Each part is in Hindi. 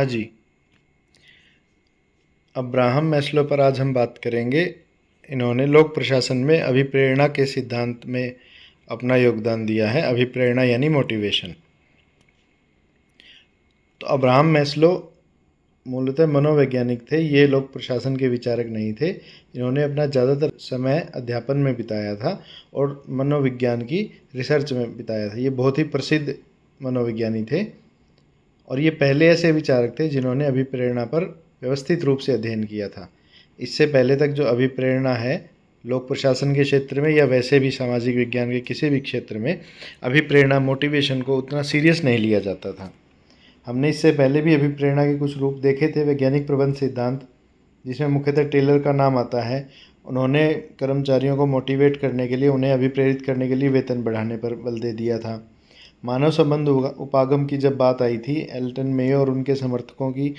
हाँ जी, अब्राहम मैस्लो पर आज हम बात करेंगे। इन्होंने लोक प्रशासन में अभिप्रेरणा के सिद्धांत में अपना योगदान दिया है। अभिप्रेरणा यानी मोटिवेशन। तो अब्राहम मैस्लो मूलतः मनोवैज्ञानिक थे, ये लोक प्रशासन के विचारक नहीं थे। इन्होंने अपना ज़्यादातर समय अध्यापन में बिताया था और मनोविज्ञान की रिसर्च में बिताया था। ये बहुत ही प्रसिद्ध मनोविज्ञानी थे और ये पहले ऐसे विचारक थे जिन्होंने अभिप्रेरणा पर व्यवस्थित रूप से अध्ययन किया था। इससे पहले तक जो अभिप्रेरणा है, लोक प्रशासन के क्षेत्र में या वैसे भी सामाजिक विज्ञान के किसी भी क्षेत्र में अभिप्रेरणा मोटिवेशन को उतना सीरियस नहीं लिया जाता था। हमने इससे पहले भी अभिप्रेरणा के कुछ रूप देखे थे। वैज्ञानिक प्रबंध सिद्धांत, जिसमें मुख्यतः टेलर का नाम आता है, उन्होंने कर्मचारियों को मोटिवेट करने के लिए, उन्हें अभिप्रेरित करने के लिए वेतन बढ़ाने पर बल दे दिया था। मानव संबंध उपागम की जब बात आई थी एल्टन मेयो और उनके समर्थकों की,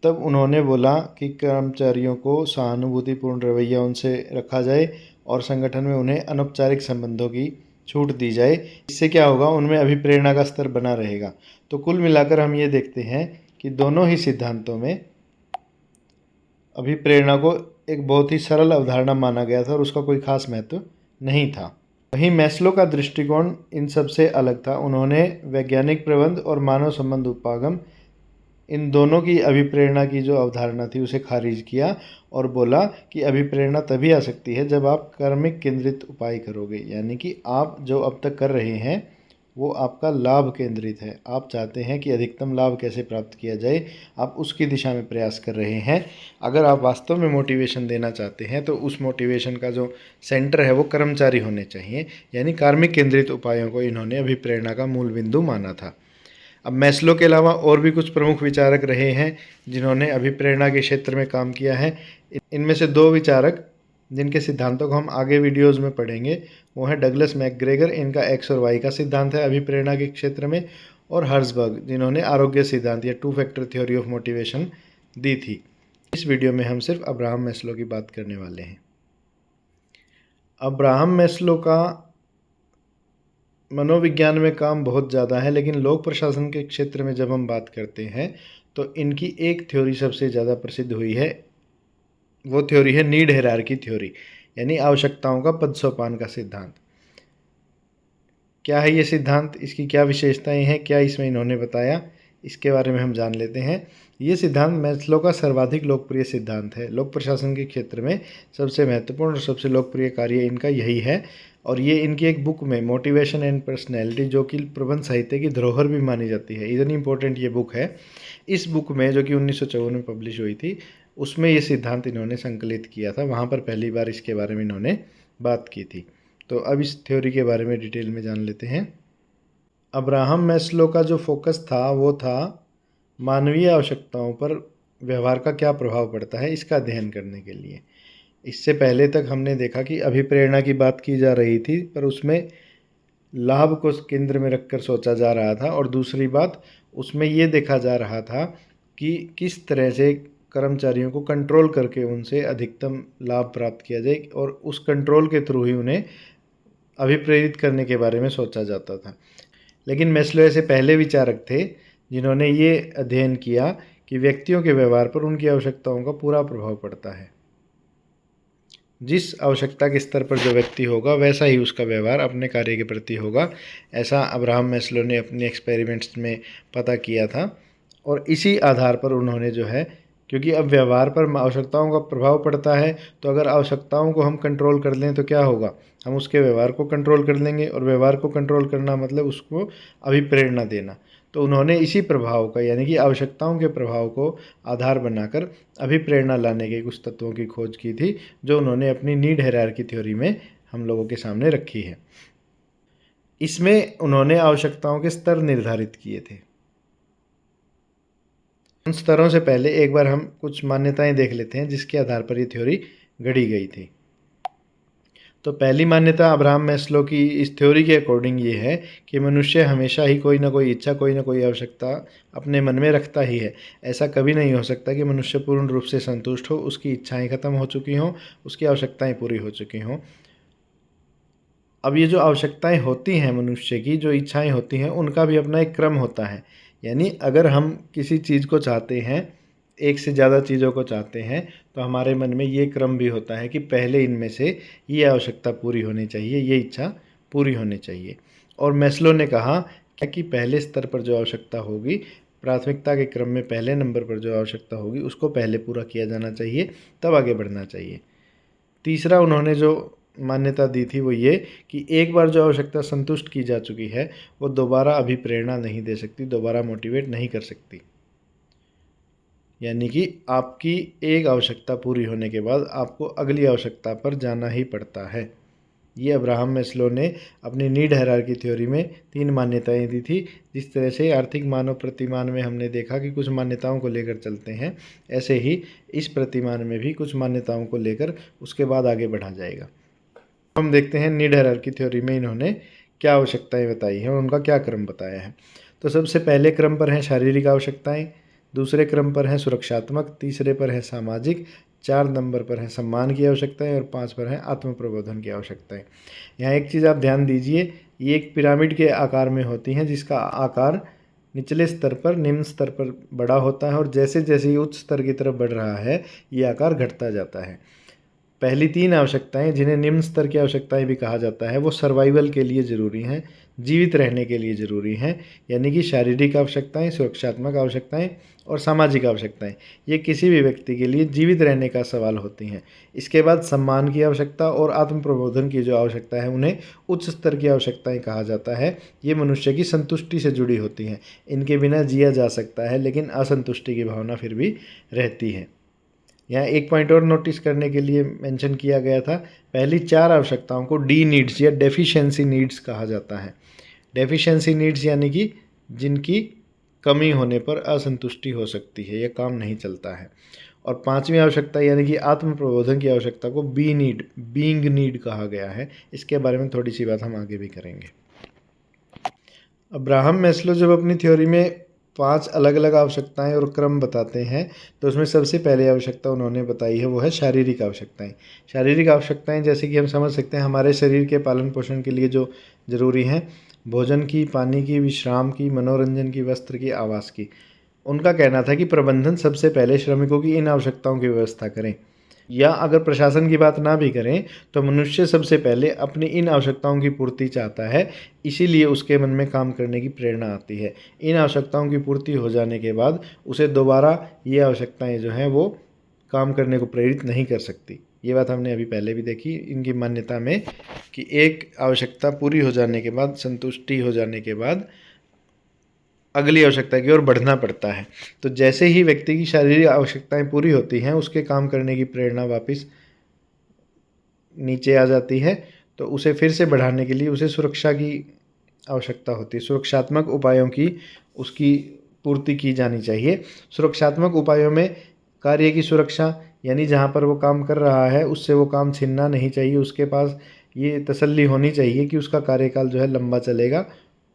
तब उन्होंने बोला कि कर्मचारियों को सहानुभूतिपूर्ण रवैया उनसे रखा जाए और संगठन में उन्हें अनौपचारिक संबंधों की छूट दी जाए। इससे क्या होगा, उनमें अभिप्रेरणा का स्तर बना रहेगा। तो कुल मिलाकर हम ये देखते हैं कि दोनों ही सिद्धांतों में अभिप्रेरणा को एक बहुत ही सरल अवधारणा माना गया था और उसका कोई खास महत्व नहीं था। वहीं मैस्लो का दृष्टिकोण इन सबसे अलग था। उन्होंने वैज्ञानिक प्रबंध और मानव संबंध उपागम, इन दोनों की अभिप्रेरणा की जो अवधारणा थी उसे खारिज किया और बोला कि अभिप्रेरणा तभी आ सकती है जब आप कर्मिक केंद्रित उपाय करोगे, यानी कि आप जो अब तक कर रहे हैं वो आपका लाभ केंद्रित है। आप चाहते हैं कि अधिकतम लाभ कैसे प्राप्त किया जाए, आप उसकी दिशा में प्रयास कर रहे हैं। अगर आप वास्तव में मोटिवेशन देना चाहते हैं तो उस मोटिवेशन का जो सेंटर है वो कर्मचारी होने चाहिए, यानी कार्मिक केंद्रित उपायों को इन्होंने अभिप्रेरणा का मूल बिंदु माना था। अब मैस्लो के अलावा और भी कुछ प्रमुख विचारक रहे हैं जिन्होंने अभिप्रेरणा के क्षेत्र में काम किया है। इनमें से दो विचारक जिनके सिद्धांतों को हम आगे वीडियोज़ में पढ़ेंगे वो हैं डगलस मैकग्रेगर, इनका एक्स और वाई का सिद्धांत है अभिप्रेरणा के क्षेत्र में, और हर्जबर्ग जिन्होंने आरोग्य सिद्धांत या 2 फैक्टर थ्योरी ऑफ मोटिवेशन दी थी। इस वीडियो में हम सिर्फ अब्राहम मैस्लो की बात करने वाले हैं। अब्राहम मैस्लो का मनोविज्ञान में काम बहुत ज़्यादा है, लेकिन लोक प्रशासन के क्षेत्र में जब हम बात करते हैं तो इनकी एक थ्योरी सबसे ज़्यादा प्रसिद्ध हुई है। वो थ्योरी है नीड हायरार्की थ्योरी, यानी आवश्यकताओं का पद सोपान का सिद्धांत। क्या है ये सिद्धांत, इसकी क्या विशेषताएं हैं, क्या इसमें इन्होंने बताया, इसके बारे में हम जान लेते हैं। ये सिद्धांत मैस्लो का सर्वाधिक लोकप्रिय सिद्धांत है। लोक प्रशासन के क्षेत्र में सबसे महत्वपूर्ण और सबसे लोकप्रिय कार्य इनका यही है और ये इनकी एक बुक में मोटिवेशन एंड पर्सनैलिटी, जो कि प्रबंध साहित्य की धरोहर भी मानी जाती है, इतनी इंपॉर्टेंट ये बुक है। इस बुक में, जो कि 1954 में पब्लिश हुई थी, उसमें ये सिद्धांत इन्होंने संकलित किया था। वहाँ पर पहली बार इसके बारे में इन्होंने बात की थी। तो अब इस थ्योरी के बारे में डिटेल में जान लेते हैं। अब्राहम मैस्लो का जो फोकस था वो था मानवीय आवश्यकताओं पर व्यवहार का क्या प्रभाव पड़ता है, इसका अध्ययन करने के लिए। इससे पहले तक हमने देखा कि अभिप्रेरणा की बात की जा रही थी, पर उसमें लाभ को केंद्र में रखकर सोचा जा रहा था, और दूसरी बात उसमें ये देखा जा रहा था कि किस तरह से कर्मचारियों को कंट्रोल करके उनसे अधिकतम लाभ प्राप्त किया जाए और उस कंट्रोल के थ्रू ही उन्हें अभिप्रेरित करने के बारे में सोचा जाता था। लेकिन मैस्लो ऐसे पहले विचारक थे जिन्होंने ये अध्ययन किया कि व्यक्तियों के व्यवहार पर उनकी आवश्यकताओं का पूरा प्रभाव पड़ता है। जिस आवश्यकता के स्तर पर जो व्यक्ति होगा वैसा ही उसका व्यवहार अपने कार्य के प्रति होगा। ऐसा अब्राहम मैस्लो ने अपने एक्सपेरिमेंट्स में पता किया था और इसी आधार पर उन्होंने जो है, क्योंकि अब व्यवहार पर आवश्यकताओं का प्रभाव पड़ता है, तो अगर आवश्यकताओं को हम कंट्रोल कर लें तो क्या होगा, हम उसके व्यवहार को कंट्रोल कर लेंगे, और व्यवहार को कंट्रोल करना मतलब उसको अभिप्रेरणा देना। तो उन्होंने इसी प्रभाव का, यानी कि आवश्यकताओं के प्रभाव को आधार बनाकर अभिप्रेरणा लाने के कुछ तत्वों की खोज की थी, जो उन्होंने अपनी नीड हायरार्की थ्योरी में हम लोगों के सामने रखी है। इसमें उन्होंने आवश्यकताओं के स्तर निर्धारित किए थे। उन स्तरों से पहले एक बार हम कुछ मान्यताएं देख लेते हैं जिसके आधार पर ये थ्योरी गढ़ी गई थी। तो पहली मान्यता अब्राहम मैस्लो की इस थ्योरी के अकॉर्डिंग ये है कि मनुष्य हमेशा ही कोई ना कोई इच्छा, कोई ना कोई आवश्यकता अपने मन में रखता ही है। ऐसा कभी नहीं हो सकता कि मनुष्य पूर्ण रूप से संतुष्ट हो, उसकी इच्छाएं खत्म हो चुकी हों, उसकी आवश्यकताएं पूरी हो चुकी हों। अब ये जो आवश्यकताएं होती हैं मनुष्य की, जो इच्छाएं होती हैं, उनका भी अपना एक क्रम होता है। यानी अगर हम किसी चीज़ को चाहते हैं, एक से ज़्यादा चीज़ों को चाहते हैं, तो हमारे मन में ये क्रम भी होता है कि पहले इनमें से ये आवश्यकता पूरी होनी चाहिए, ये इच्छा पूरी होनी चाहिए। और मैस्लो ने कहा क्या कि पहले स्तर पर जो आवश्यकता होगी, प्राथमिकता के क्रम में पहले नंबर पर जो आवश्यकता होगी उसको पहले पूरा किया जाना चाहिए, तब आगे बढ़ना चाहिए। तीसरा उन्होंने जो मान्यता दी थी वो ये कि एक बार जो आवश्यकता संतुष्ट की जा चुकी है वो दोबारा अभिप्रेरणा नहीं दे सकती, दोबारा मोटिवेट नहीं कर सकती। यानी कि आपकी एक आवश्यकता पूरी होने के बाद आपको अगली आवश्यकता पर जाना ही पड़ता है। ये अब्राहम मैस्लो ने अपनी नीड हायरार्की थ्योरी में 3 मान्यताएं दी थी। जिस तरह से आर्थिक मानव प्रतिमान में हमने देखा कि कुछ मान्यताओं को लेकर चलते हैं, ऐसे ही इस प्रतिमान में भी कुछ मान्यताओं को लेकर उसके बाद आगे बढ़ा जाएगा। हम देखते हैं नीड हायरार्की थ्योरी में इन्होंने क्या आवश्यकताएं बताई हैं और उनका क्या क्रम बताया है। तो सबसे पहले क्रम पर हैं शारीरिक आवश्यकताएं, दूसरे क्रम पर हैं सुरक्षात्मक, तीसरे पर है सामाजिक, 4 नंबर पर है सम्मान की आवश्यकताएं और 5 पर है आत्म प्रबोधन की आवश्यकताएं। यहाँ एक चीज़ आप ध्यान दीजिए, ये एक पिरामिड के आकार में होती हैं जिसका आकार निचले स्तर पर निम्न स्तर पर बड़ा होता है और जैसे जैसे ये उच्च स्तर की तरफ बढ़ रहा है ये आकार घटता जाता है। पहली 3 आवश्यकताएं जिन्हें निम्न स्तर की आवश्यकताएं भी कहा जाता है वो सर्वाइवल के लिए ज़रूरी हैं, जीवित रहने के लिए ज़रूरी हैं। यानी कि शारीरिक आवश्यकताएं, सुरक्षात्मक आवश्यकताएं और सामाजिक आवश्यकताएं, ये किसी भी व्यक्ति के लिए जीवित रहने का सवाल होती हैं। इसके बाद सम्मान की आवश्यकता और आत्म प्रबोधन की जो आवश्यकता है उन्हें उच्च स्तर की आवश्यकताएं कहा जाता है। ये मनुष्य की संतुष्टि से जुड़ी होती हैं, इनके बिना जिया जा सकता है लेकिन असंतुष्टि की भावना फिर भी रहती है। यहाँ एक पॉइंट और नोटिस करने के लिए मेंशन किया गया था, पहली 4 आवश्यकताओं को डी नीड्स या डेफिशिएंसी नीड्स कहा जाता है। डेफिशिएंसी नीड्स यानी कि जिनकी कमी होने पर असंतुष्टि हो सकती है या काम नहीं चलता है। और 5वीं आवश्यकता यानी कि आत्म प्रबोधन की आवश्यकता को बीइंग नीड कहा गया है। इसके बारे में थोड़ी सी बात हम आगे भी करेंगे। अब्राहम मैस्लो जब अपनी थ्योरी में 5 अलग अलग आवश्यकताएं और क्रम बताते हैं तो उसमें सबसे पहले आवश्यकता उन्होंने बताई है वो है शारीरिक आवश्यकताएं। शारीरिक आवश्यकताएं जैसे कि हम समझ सकते हैं हमारे शरीर के पालन पोषण के लिए जो ज़रूरी हैं, भोजन की, पानी की, विश्राम की, मनोरंजन की, वस्त्र की, आवास की। उनका कहना था कि प्रबंधन सबसे पहले श्रमिकों की इन आवश्यकताओं की व्यवस्था करें, या अगर प्रशासन की बात ना भी करें तो मनुष्य सबसे पहले अपनी इन आवश्यकताओं की पूर्ति चाहता है, इसीलिए उसके मन में काम करने की प्रेरणा आती है। इन आवश्यकताओं की पूर्ति हो जाने के बाद उसे दोबारा ये आवश्यकताएं जो हैं वो काम करने को प्रेरित नहीं कर सकती। ये बात हमने अभी पहले भी देखी इनकी मान्यता में कि एक आवश्यकता पूरी हो जाने के बाद, संतुष्टि हो जाने के बाद अगली आवश्यकता की ओर बढ़ना पड़ता है। तो जैसे ही व्यक्ति की शारीरिक आवश्यकताएं पूरी होती हैं उसके काम करने की प्रेरणा वापस नीचे आ जाती है, तो उसे फिर से बढ़ाने के लिए उसे सुरक्षा की आवश्यकता होती है। सुरक्षात्मक उपायों की उसकी पूर्ति की जानी चाहिए। सुरक्षात्मक उपायों में कार्य की सुरक्षा, यानी जहाँ पर वो काम कर रहा है उससे वो काम छिनना नहीं चाहिए, उसके पास ये तसल्ली होनी चाहिए कि उसका कार्यकाल जो है लंबा चलेगा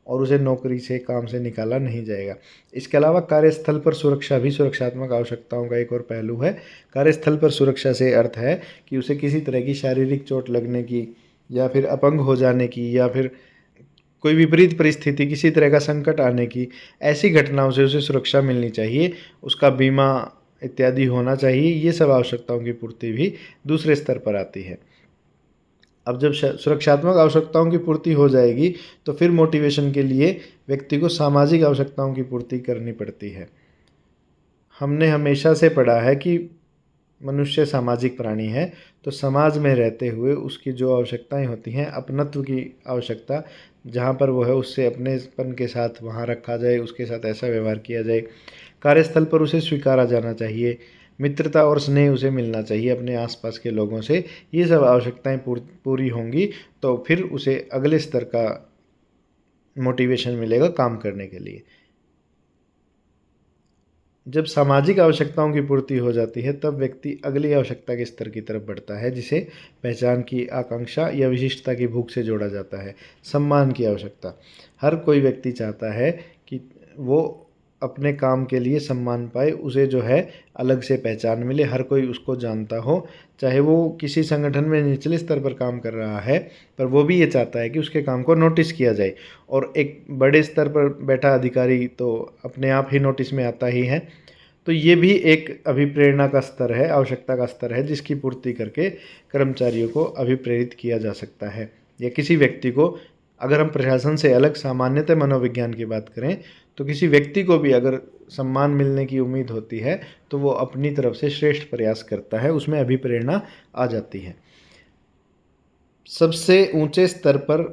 और उसे नौकरी से, काम से निकाला नहीं जाएगा। इसके अलावा कार्यस्थल पर सुरक्षा भी सुरक्षात्मक आवश्यकताओं का एक और पहलू है। कार्यस्थल पर सुरक्षा से अर्थ है कि उसे किसी तरह की शारीरिक चोट लगने की या फिर अपंग हो जाने की या फिर कोई विपरीत परिस्थिति, किसी तरह का संकट आने की, ऐसी घटनाओं से उसे सुरक्षा मिलनी चाहिए, उसका बीमा इत्यादि होना चाहिए। ये सब आवश्यकताओं की पूर्ति भी दूसरे स्तर पर आती है। अब जब सुरक्षात्मक आवश्यकताओं की पूर्ति हो जाएगी तो फिर मोटिवेशन के लिए व्यक्ति को सामाजिक आवश्यकताओं की पूर्ति करनी पड़ती है। हमने हमेशा से पढ़ा है कि मनुष्य सामाजिक प्राणी है, तो समाज में रहते हुए उसकी जो आवश्यकताएं होती हैं, अपनत्व की आवश्यकता, जहाँ पर वो है उससे अपनेपन के साथ वहाँ रखा जाए, उसके साथ ऐसा व्यवहार किया जाए। कार्यस्थल पर उसे स्वीकारा जाना चाहिए, मित्रता और स्नेह उसे मिलना चाहिए अपने आसपास के लोगों से। ये सब आवश्यकताएं पूरी होंगी तो फिर उसे अगले स्तर का मोटिवेशन मिलेगा काम करने के लिए। जब सामाजिक आवश्यकताओं की पूर्ति हो जाती है तब व्यक्ति अगली आवश्यकता के स्तर की तरफ बढ़ता है, जिसे पहचान की आकांक्षा या विशिष्टता की भूख से जोड़ा जाता है। सम्मान की आवश्यकता, हर कोई व्यक्ति चाहता है कि वो अपने काम के लिए सम्मान पाए, उसे जो है अलग से पहचान मिले, हर कोई उसको जानता हो। चाहे वो किसी संगठन में निचले स्तर पर काम कर रहा है, पर वो भी ये चाहता है कि उसके काम को नोटिस किया जाए। और एक बड़े स्तर पर बैठा अधिकारी तो अपने आप ही नोटिस में आता ही है। तो ये भी एक अभिप्रेरणा का स्तर है, आवश्यकता का स्तर है, जिसकी पूर्ति करके कर्मचारियों को अभिप्रेरित किया जा सकता है। या किसी व्यक्ति को, अगर हम प्रशासन से अलग सामान्यतः मनोविज्ञान की बात करें, तो किसी व्यक्ति को भी अगर सम्मान मिलने की उम्मीद होती है तो वो अपनी तरफ से श्रेष्ठ प्रयास करता है, उसमें अभिप्रेरणा आ जाती है। सबसे ऊंचे स्तर पर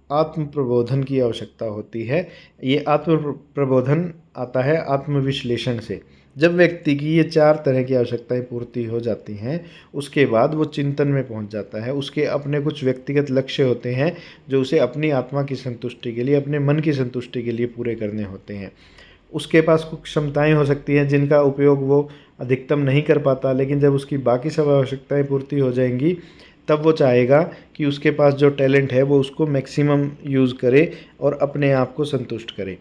आत्म प्रबोधन की आवश्यकता होती है। ये आत्म प्रबोधन आता है आत्मविश्लेषण से। जब व्यक्ति की ये 4 तरह की आवश्यकताएं पूर्ति हो जाती हैं, उसके बाद वो चिंतन में पहुंच जाता है। उसके अपने कुछ व्यक्तिगत लक्ष्य होते हैं जो उसे अपनी आत्मा की संतुष्टि के लिए, अपने मन की संतुष्टि के लिए पूरे करने होते हैं। उसके पास कुछ क्षमताएं हो सकती हैं जिनका उपयोग वो अधिकतम नहीं कर पाता, लेकिन जब उसकी बाकी सब आवश्यकताएं पूर्ति हो जाएंगी तब वो चाहेगा कि उसके पास जो टैलेंट है वो उसको मैक्सिमम यूज़ करे और अपने आप को संतुष्ट करे।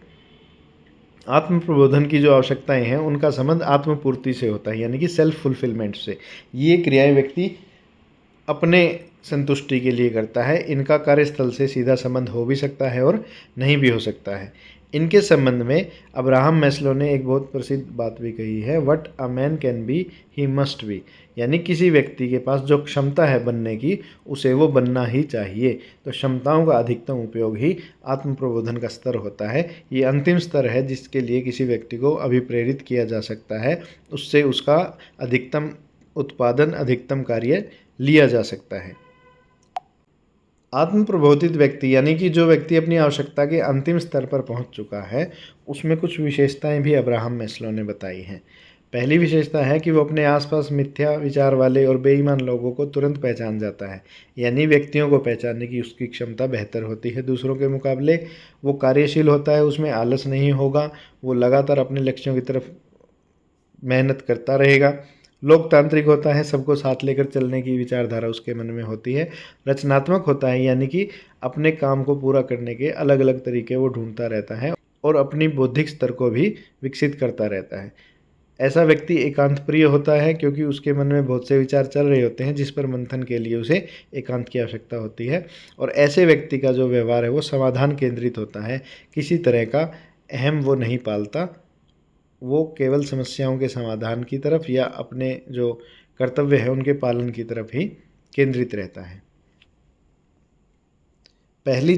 आत्म प्रबोधन की जो आवश्यकताएं हैं उनका संबंध आत्मपूर्ति से होता है, यानी कि सेल्फ फुलफिलमेंट से। ये क्रियाएं व्यक्ति अपने संतुष्टि के लिए करता है। इनका कार्यस्थल से सीधा संबंध हो भी सकता है और नहीं भी हो सकता है। इनके संबंध में अब्राहम मैस्लो ने एक बहुत प्रसिद्ध बात भी कही है, what a man can be he must be. यानी किसी व्यक्ति के पास जो क्षमता है बनने की, उसे वो बनना ही चाहिए। तो क्षमताओं का अधिकतम उपयोग ही आत्म प्रबोधन का स्तर होता है। ये अंतिम स्तर है जिसके लिए किसी व्यक्ति को अभिप्रेरित किया जा सकता है, उससे उसका अधिकतम उत्पादन, अधिकतम कार्य लिया जा सकता है। आत्म प्रबोधित व्यक्ति यानी कि जो व्यक्ति अपनी आवश्यकता के अंतिम स्तर पर पहुंच चुका है, उसमें कुछ विशेषताएं भी अब्राहम मैस्लो ने बताई हैं। पहली विशेषता है कि वो अपने आसपास मिथ्या विचार वाले और बेईमान लोगों को तुरंत पहचान जाता है। यानी व्यक्तियों को पहचानने की उसकी क्षमता बेहतर होती है दूसरों के मुकाबले। वो कार्यशील होता है, उसमें आलस नहीं होगा, वो लगातार अपने लक्ष्यों की तरफ मेहनत करता रहेगा। लोकतांत्रिक होता है, सबको साथ लेकर चलने की विचारधारा उसके मन में होती है। रचनात्मक होता है, यानी कि अपने काम को पूरा करने के अलग अलग तरीके वो ढूंढता रहता है और अपनी बौद्धिक स्तर को भी विकसित करता रहता है। ऐसा व्यक्ति एकांत प्रिय होता है क्योंकि उसके मन में बहुत से विचार चल रहे होते हैं जिस पर मंथन के लिए उसे एकांत की आवश्यकता होती है। और ऐसे व्यक्ति का जो व्यवहार है वो समाधान केंद्रित होता है, किसी तरह का अहम वो नहीं पालता। वो केवल समस्याओं के समाधान की तरफ या अपने जो कर्तव्य है उनके पालन की तरफ ही केंद्रित रहता है। पहली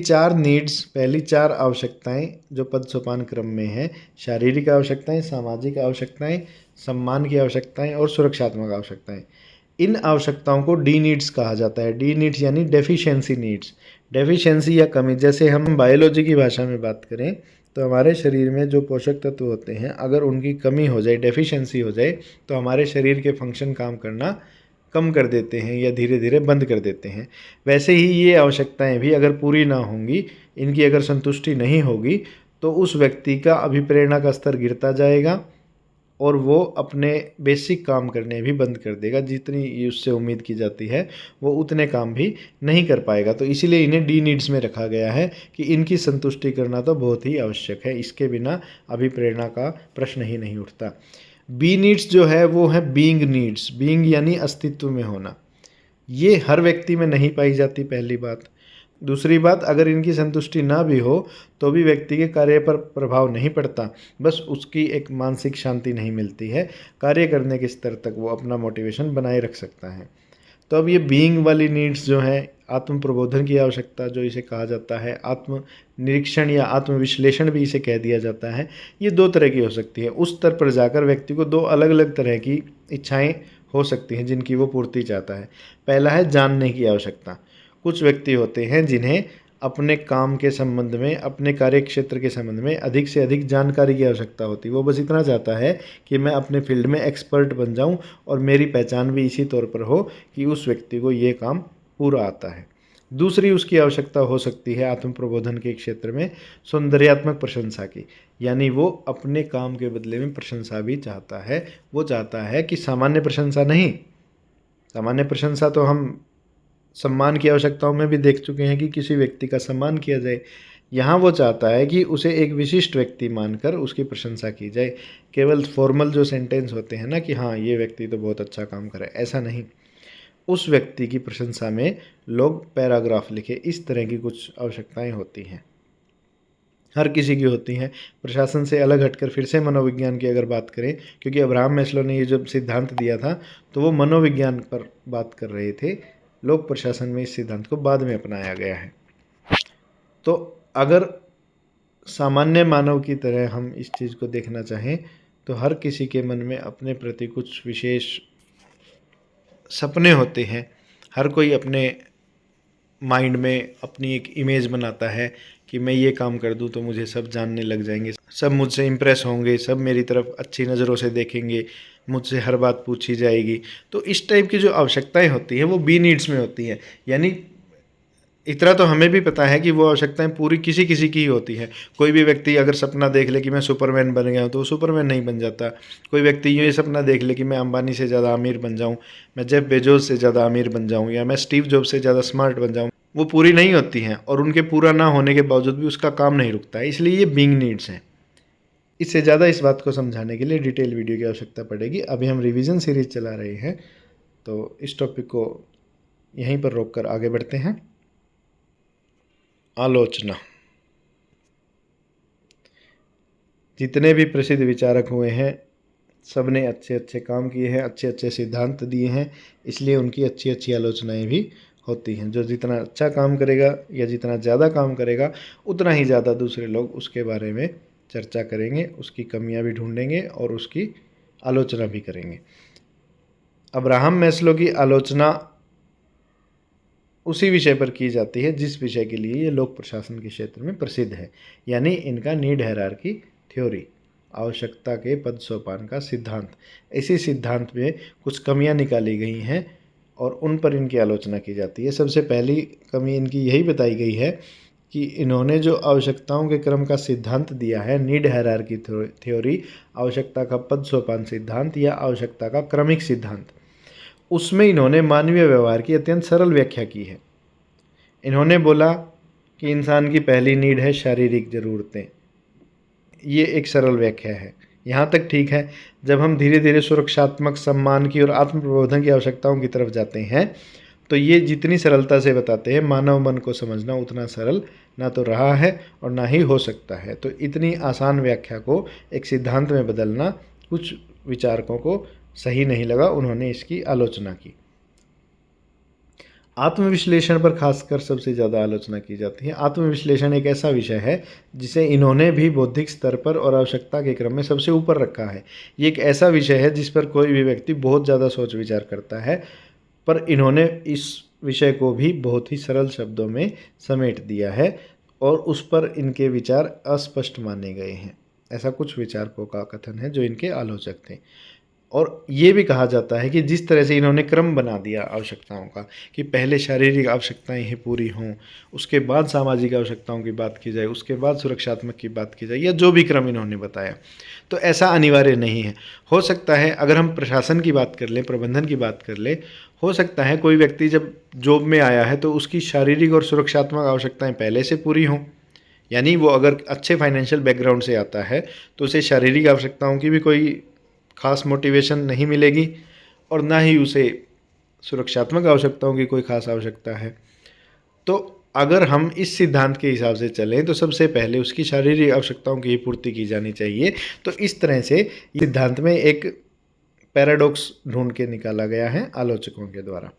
4 आवश्यकताएं जो पद सोपान क्रम में है, शारीरिक आवश्यकताएं, सामाजिक आवश्यकताएं, सम्मान की आवश्यकताएं और सुरक्षात्मक आवश्यकताएं। इन आवश्यकताओं को डी नीड्स कहा जाता है। डी नीड्स यानी डेफिशिएंसी नीड्स। डेफिशिएंसी या कमी, जैसे हम बायोलॉजी की भाषा में बात करें तो हमारे शरीर में जो पोषक तत्व होते हैं, अगर उनकी कमी हो जाए, डेफिशिएंसी हो जाए, तो हमारे शरीर के फंक्शन काम करना कम कर देते हैं या धीरे धीरे बंद कर देते हैं। वैसे ही ये आवश्यकताएं भी अगर पूरी ना होंगी, इनकी अगर संतुष्टि नहीं होगी, तो उस व्यक्ति का अभिप्रेरणा का स्तर गिरता जाएगा और वो अपने बेसिक काम करने भी बंद कर देगा। जितनी उससे उम्मीद की जाती है वो उतने काम भी नहीं कर पाएगा। तो इसीलिए इन्हें डी नीड्स में रखा गया है कि इनकी संतुष्टि करना तो बहुत ही आवश्यक है, इसके बिना अभिप्रेरणा का प्रश्न ही नहीं उठता। बी नीड्स जो है वो है बीइंग नीड्स। बीइंग यानी अस्तित्व में होना। ये हर व्यक्ति में नहीं पाई जाती, पहली बात। दूसरी बात, अगर इनकी संतुष्टि ना भी हो तो भी व्यक्ति के कार्य पर प्रभाव नहीं पड़ता, बस उसकी एक मानसिक शांति नहीं मिलती है। कार्य करने के स्तर तक वो अपना मोटिवेशन बनाए रख सकता है। तो अब ये बीइंग वाली नीड्स जो है, आत्म प्रबोधन की आवश्यकता जो इसे कहा जाता है, आत्म निरीक्षण या आत्म विश्लेषण भी इसे कह दिया जाता है, ये 2 तरह की हो सकती है। उस स्तर पर जाकर व्यक्ति को 2 अलग अलग तरह की इच्छाएं हो सकती हैं जिनकी वो पूर्ति चाहता है। पहला है जानने की आवश्यकता। कुछ व्यक्ति होते हैं जिन्हें अपने काम के संबंध में, अपने कार्य क्षेत्र के संबंध में अधिक से अधिक जानकारी की आवश्यकता होती है। वो बस इतना चाहता है कि मैं अपने फील्ड में एक्सपर्ट बन जाऊं और मेरी पहचान भी इसी तौर पर हो कि उस व्यक्ति को ये काम पूरा आता है। दूसरी उसकी आवश्यकता हो सकती है आत्म प्रबोधन के क्षेत्र में सौंदर्यात्मक प्रशंसा की। यानी वो अपने काम के बदले में प्रशंसा भी चाहता है। वो चाहता है कि सामान्य प्रशंसा नहीं, सामान्य प्रशंसा तो हम सम्मान की आवश्यकताओं में भी देख चुके हैं कि किसी व्यक्ति का सम्मान किया जाए, यहाँ वो चाहता है कि उसे एक विशिष्ट व्यक्ति मानकर उसकी प्रशंसा की जाए। केवल फॉर्मल जो सेंटेंस होते हैं ना कि हाँ ये व्यक्ति तो बहुत अच्छा काम करे, ऐसा नहीं। उस व्यक्ति की प्रशंसा में लोग पैराग्राफ लिखे, इस तरह की कुछ आवश्यकताएं होती हैं, हर किसी की होती हैं। प्रशासन से अलग हटकर फिर से मनोविज्ञान की अगर बात करें, क्योंकि अब्राहम मैस्लो ने ये जो सिद्धांत दिया था तो वो मनोविज्ञान पर बात कर रहे थे, लोक प्रशासन में इस सिद्धांत को बाद में अपनाया गया है। तो अगर सामान्य मानव की तरह हम इस चीज़ को देखना चाहें तो हर किसी के मन में अपने प्रति कुछ विशेष सपने होते हैं। हर कोई अपने माइंड में अपनी एक इमेज बनाता है कि मैं ये काम कर दूं तो मुझे सब जानने लग जाएंगे, सब मुझसे इम्प्रेस होंगे, सब मेरी तरफ अच्छी नज़रों से देखेंगे, मुझसे हर बात पूछी जाएगी। तो इस टाइप की जो आवश्यकताएं होती हैं वो बी नीड्स में होती हैं। यानी इतना तो हमें भी पता है कि वो आवश्यकताएं पूरी किसी किसी की ही होती है। कोई भी व्यक्ति अगर सपना देख ले कि मैं सुपरमैन बन गया हूँ तो वो सुपरमैन नहीं बन जाता। कोई व्यक्ति ये सपना देख ले कि मैं अंबानी से ज़्यादा अमीर बन जाऊँ, मैं जेफ बेजोस से ज़्यादा अमीर बन जाऊँ, या मैं स्टीव जॉब से ज़्यादा स्मार्ट बन जाऊँ, वो पूरी नहीं होती हैं और उनके पूरा ना होने के बावजूद भी उसका काम नहीं रुकता है। इसलिए ये बीइंग नीड्स हैं। इससे ज़्यादा इस बात को समझाने के लिए डिटेल वीडियो की आवश्यकता पड़ेगी। अभी हम रिवीजन सीरीज चला रहे हैं तो इस टॉपिक को यहीं पर रोक कर आगे बढ़ते हैं। आलोचना। जितने भी प्रसिद्ध विचारक हुए हैं सब ने अच्छे अच्छे काम किए हैं, अच्छे अच्छे सिद्धांत दिए हैं, इसलिए उनकी अच्छी अच्छी आलोचनाएं भी होती हैं। जो जितना अच्छा काम करेगा या जितना ज़्यादा काम करेगा उतना ही ज़्यादा दूसरे लोग उसके बारे में चर्चा करेंगे, उसकी कमियां भी ढूंढेंगे और उसकी आलोचना भी करेंगे। अब्राहम मैस्लो की आलोचना उसी विषय पर की जाती है जिस विषय के लिए ये लोक प्रशासन के क्षेत्र में प्रसिद्ध है, यानी इनका नीड हायरार्की थ्योरी, आवश्यकता के पद सोपान का सिद्धांत। इसी सिद्धांत में कुछ कमियां निकाली गई हैं और उन पर इनकी आलोचना की जाती है। सबसे पहली कमी इनकी यही बताई गई है कि इन्होंने जो आवश्यकताओं के क्रम का सिद्धांत दिया है, नीड हायरार्की थ्योरी, आवश्यकता का पद सोपान सिद्धांत या आवश्यकता का क्रमिक सिद्धांत, उसमें इन्होंने मानवीय व्यवहार की अत्यंत सरल व्याख्या की है। इन्होंने बोला कि इंसान की पहली नीड है शारीरिक ज़रूरतें। ये एक सरल व्याख्या है, यहाँ तक ठीक है। जब हम धीरे धीरे सुरक्षात्मक, सम्मान की और आत्म प्रबोधन की आवश्यकताओं की तरफ जाते हैं तो ये जितनी सरलता से बताते हैं, मानव मन को समझना उतना सरल ना तो रहा है और ना ही हो सकता है। तो इतनी आसान व्याख्या को एक सिद्धांत में बदलना कुछ विचारकों को सही नहीं लगा, उन्होंने इसकी आलोचना की। आत्मविश्लेषण पर खासकर सबसे ज़्यादा आलोचना की जाती है। आत्मविश्लेषण एक ऐसा विषय है जिसे इन्होंने भी बौद्धिक स्तर पर और आवश्यकता के क्रम में सबसे ऊपर रखा है। ये एक ऐसा विषय है जिस पर कोई भी व्यक्ति बहुत ज़्यादा सोच विचार करता है, पर इन्होंने इस विषय को भी बहुत ही सरल शब्दों में समेट दिया है और उस पर इनके विचार अस्पष्ट माने गए हैं। ऐसा कुछ विचारकों का कथन है जो इनके आलोचक थे। और ये भी कहा जाता है कि जिस तरह से इन्होंने क्रम बना दिया आवश्यकताओं का कि पहले शारीरिक आवश्यकताएं ही पूरी हों, उसके बाद सामाजिक आवश्यकताओं की बात की जाए, उसके बाद सुरक्षात्मक की बात की जाए, या जो भी क्रम इन्होंने बताया, तो ऐसा अनिवार्य नहीं है। हो सकता है अगर हम प्रशासन की बात कर लें, प्रबंधन की बात कर लें, हो सकता है कोई व्यक्ति जब जॉब में आया है तो उसकी शारीरिक और सुरक्षात्मक आवश्यकताएँ पहले से पूरी हों। यानी वो अगर अच्छे फाइनेंशियल बैकग्राउंड से आता है तो उसे शारीरिक आवश्यकताओं की भी कोई खास मोटिवेशन नहीं मिलेगी और ना ही उसे सुरक्षात्मक आवश्यकताओं की कोई खास आवश्यकता है। तो अगर हम इस सिद्धांत के हिसाब से चलें तो सबसे पहले उसकी शारीरिक आवश्यकताओं की पूर्ति की जानी चाहिए। तो इस तरह से सिद्धांत में एक पैराडॉक्स ढूंढ के निकाला गया है आलोचकों के द्वारा।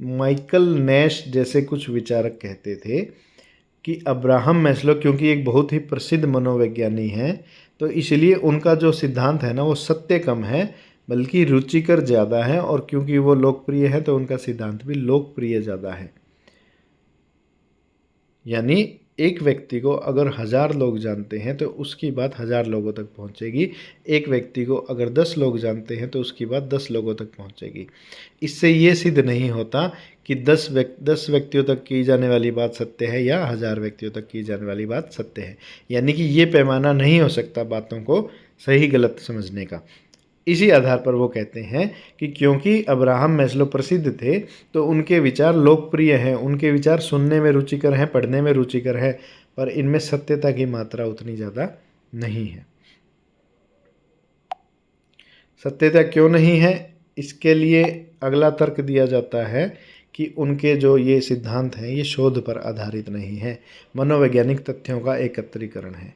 माइकल नैश जैसे कुछ विचारक कहते थे कि अब्राहम मैस्लो क्योंकि एक बहुत ही प्रसिद्ध मनोवैज्ञानी हैं तो इसलिए उनका जो सिद्धांत है ना वो सत्य कम है बल्कि रुचिकर ज़्यादा है, और क्योंकि वो लोकप्रिय है तो उनका सिद्धांत भी लोकप्रिय ज़्यादा है। यानी एक व्यक्ति को अगर 1000 लोग जानते हैं तो उसकी बात 1000 लोगों तक पहुंचेगी, एक व्यक्ति को अगर 10 लोग जानते हैं तो उसकी बात 10 लोगों तक पहुंचेगी। इससे ये सिद्ध नहीं होता कि 10 व्यक्तियों तक की जाने वाली बात सत्य है या 1000 व्यक्तियों तक की जाने वाली बात सत्य है। यानी कि ये पैमाना नहीं हो सकता बातों को सही गलत समझने का। इसी आधार पर वो कहते हैं कि क्योंकि अब्राहम मैस्लो प्रसिद्ध थे तो उनके विचार लोकप्रिय हैं, उनके विचार सुनने में रुचिकर हैं, पढ़ने में रुचिकर है, पर इनमें सत्यता की मात्रा उतनी ज़्यादा नहीं है। सत्यता क्यों नहीं है, इसके लिए अगला तर्क दिया जाता है कि उनके जो ये सिद्धांत हैं ये शोध पर आधारित नहीं है, मनोवैज्ञानिक तथ्यों का एकत्रीकरण है।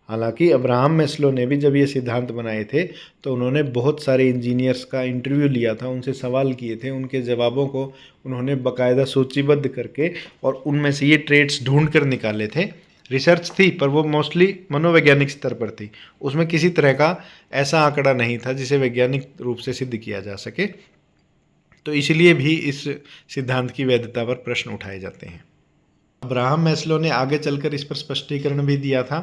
हालांकि अब्राहम मैस्लो ने भी जब ये सिद्धांत बनाए थे तो उन्होंने बहुत सारे इंजीनियर्स का इंटरव्यू लिया था, उनसे सवाल किए थे, उनके जवाबों को उन्होंने बाकायदा सूचीबद्ध करके और उनमें से ये ट्रेड्स ढूंढ कर निकाले थे। रिसर्च थी पर वो मोस्टली मनोवैज्ञानिक स्तर पर थी, उसमें किसी तरह का ऐसा आंकड़ा नहीं था जिसे वैज्ञानिक रूप से सिद्ध किया जा सके, तो इसलिए भी इस सिद्धांत की वैधता पर प्रश्न उठाए जाते हैं। अब्राहम मैस्लो ने आगे चलकर इस पर स्पष्टीकरण भी दिया था।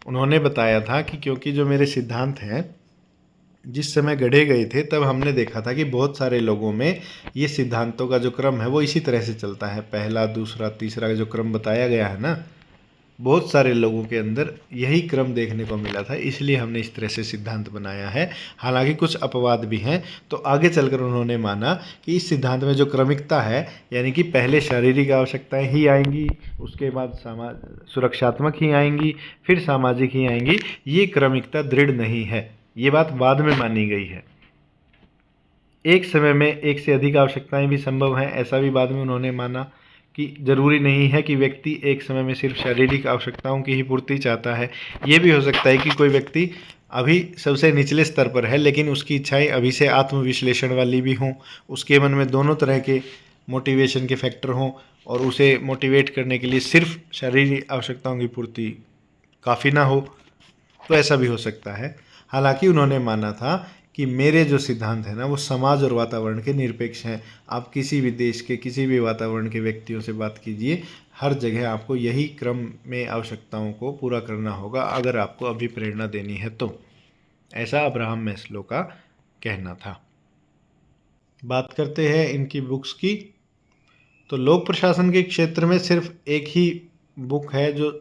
उन्होंने बताया था कि क्योंकि जो मेरे सिद्धांत हैं जिस समय गढ़े गए थे तब हमने देखा था कि बहुत सारे लोगों में ये सिद्धांतों का जो क्रम है वो इसी तरह से चलता है, पहला दूसरा तीसरा जो क्रम बताया गया है ना, बहुत सारे लोगों के अंदर यही क्रम देखने को मिला था, इसलिए हमने इस तरह से सिद्धांत बनाया है। हालांकि कुछ अपवाद भी हैं, तो आगे चलकर उन्होंने माना कि इस सिद्धांत में जो क्रमिकता है, यानी कि पहले शारीरिक आवश्यकताएं ही आएंगी, उसके बाद सुरक्षात्मक ही आएंगी, फिर सामाजिक ही आएंगी, ये क्रमिकता दृढ़ नहीं है, ये बात बाद में मानी गई है। एक समय में एक से अधिक आवश्यकताएं भी संभव हैं, ऐसा भी बाद में उन्होंने माना कि जरूरी नहीं है कि व्यक्ति एक समय में सिर्फ शारीरिक आवश्यकताओं की ही पूर्ति चाहता है। ये भी हो सकता है कि कोई व्यक्ति अभी सबसे निचले स्तर पर है लेकिन उसकी इच्छाएं अभी से आत्मविश्लेषण वाली भी हों, उसके मन में दोनों तरह के मोटिवेशन के फैक्टर हों और उसे मोटिवेट करने के लिए सिर्फ शारीरिक आवश्यकताओं की पूर्ति काफ़ी ना हो, तो ऐसा भी हो सकता है। हालांकि उन्होंने माना था कि मेरे जो सिद्धांत हैं ना वो समाज और वातावरण के निरपेक्ष हैं। आप किसी भी देश के किसी भी वातावरण के व्यक्तियों से बात कीजिए, हर जगह आपको यही क्रम में आवश्यकताओं को पूरा करना होगा अगर आपको अभिप्रेरणा देनी है तो। ऐसा अब्राहम मैस्लो का कहना था। बात करते हैं इनकी बुक्स की, तो लोक प्रशासन के क्षेत्र में सिर्फ एक ही बुक है जो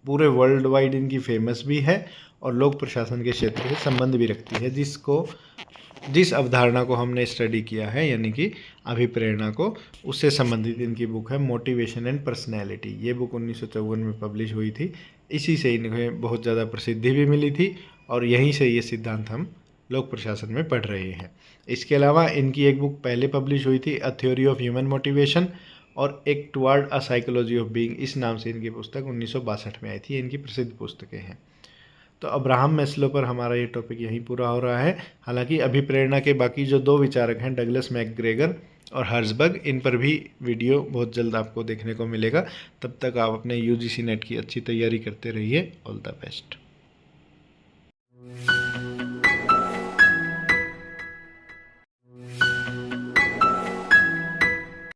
पूरे वर्ल्ड वाइड इनकी फेमस भी है और लोक प्रशासन के क्षेत्र से संबंध भी रखती है, जिस अवधारणा को हमने स्टडी किया है यानी कि अभिप्रेरणा को, उससे संबंधित इनकी बुक है मोटिवेशन एंड पर्सनैलिटी। ये बुक 1954 में पब्लिश हुई थी, इसी से इन्हें बहुत ज़्यादा प्रसिद्धि भी मिली थी और यहीं से ये सिद्धांत हम लोक प्रशासन में पढ़ रहे हैं। इसके अलावा इनकी एक बुक पहले पब्लिश हुई थी, a theory of human motivation, और एक toward a psychology of being, इस नाम से इनकी पुस्तक 1962 में आई थी। इनकी प्रसिद्ध पुस्तकें हैं। तो अब्राहम मैस्लो पर हमारा ये टॉपिक यहीं पूरा हो रहा है। हालांकि अभिप्रेरणा के बाकी जो दो विचारक हैं, डगलस मैकग्रेगर और हर्जबर्ग, इन पर भी वीडियो बहुत जल्द आपको देखने को मिलेगा। तब तक आप अपने यूजीसी नेट की अच्छी तैयारी करते रहिए। All the best.